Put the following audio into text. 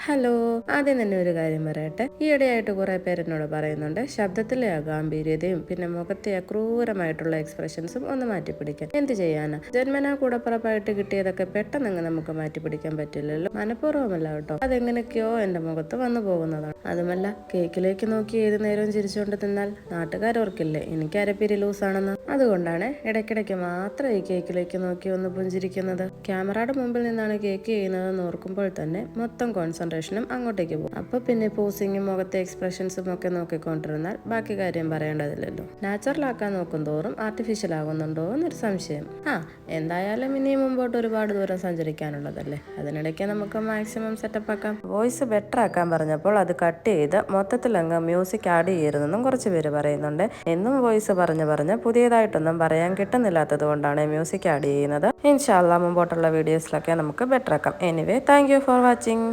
Hello, ആദ്യം തന്നെ ഒരു കാര്യം പറയട്ടെ. ഈയിടെയായിട്ട് കുറെ പേരെന്നോട് പറയുന്നുണ്ട് ശബ്ദത്തിലെ ആ ഗാംഭീര്യതയും പിന്നെ മുഖത്തെ ആ ക്രൂരമായിട്ടുള്ള എക്സ്പ്രഷൻസും ഒന്ന് മാറ്റിപ്പിടിക്കാൻ. എന്ത് ചെയ്യാനാ, ജന്മനാ കൂടപ്പുറപ്പായിട്ട് കിട്ടിയതൊക്കെ പെട്ടെന്ന് നമുക്ക് മാറ്റിപ്പിടിക്കാൻ പറ്റില്ലല്ലോ. മനഃപൂർവ്വമല്ല കേട്ടോ, അതെങ്ങനെയൊക്കെയോ എന്റെ മുഖത്ത് വന്നു പോകുന്നതാണ്. അതുമല്ല, കേക്കിലേക്ക് നോക്കി ഏത് നേരവും ചിരിച്ചുകൊണ്ട് തിന്നാൽ നാട്ടുകാരോർക്കില്ലേ എനിക്ക് അരപ്പിരി ലൂസാണെന്ന്. അതുകൊണ്ടാണ് ഇടയ്ക്കിടയ്ക്ക് മാത്രം ഈ കേക്കിലേക്ക് നോക്കി ഒന്ന് പുഞ്ചിരിക്കുന്നത്. ക്യാമറയുടെ മുമ്പിൽ നിന്നാണ് കേക്ക് ചെയ്യുന്നതെന്ന് ഓർക്കുമ്പോൾ തന്നെ മൊത്തം കോൺസെൻട്രേഷനും അങ്ങോട്ടേക്ക് പോകും. അപ്പൊ പിന്നെ പോസിങ്ങും മുഖത്തെ എക്സ്പ്രഷൻസും ഒക്കെ നോക്കിക്കൊണ്ടിരുന്നാൽ ബാക്കി കാര്യം പറയേണ്ടതില്ലല്ലോ. നാച്ചുറൽ ആക്കാൻ നോക്കും തോറും ആർട്ടിഫിഷ്യൽ ആകുന്നുണ്ടോ എന്നൊരു സംശയം. എന്തായാലും ഇനി മുമ്പോട്ട് ഒരുപാട് ദൂരം സഞ്ചരിക്കാനുള്ളതല്ലേ, അതിനിടയ്ക്ക് നമുക്ക് മാക്സിമം സെറ്റപ്പ് ആക്കാം. വോയിസ് ബെറ്റർ ആക്കാൻ പറഞ്ഞപ്പോൾ അത് കട്ട് ചെയ്ത് മൊത്തത്തിൽ അങ്ങ് മ്യൂസിക് ആഡ് ചെയ്യരുതെന്നും കുറച്ച് പേര് പറയുന്നുണ്ട്. എന്നും വോയിസ് പറഞ്ഞ് പുതിയതായിട്ടൊന്നും പറയാൻ കിട്ടുന്നില്ലാത്തത് കൊണ്ടാണ് മ്യൂസിക് ആഡ് ചെയ്യുന്നത്. ഇൻഷാ അല്ലാഹ് മുമ്പോട്ടുള്ള വീഡിയോസിലൊക്കെ നമുക്ക് ബെറ്റർ ആക്കാം. Anyway, thank you for watching.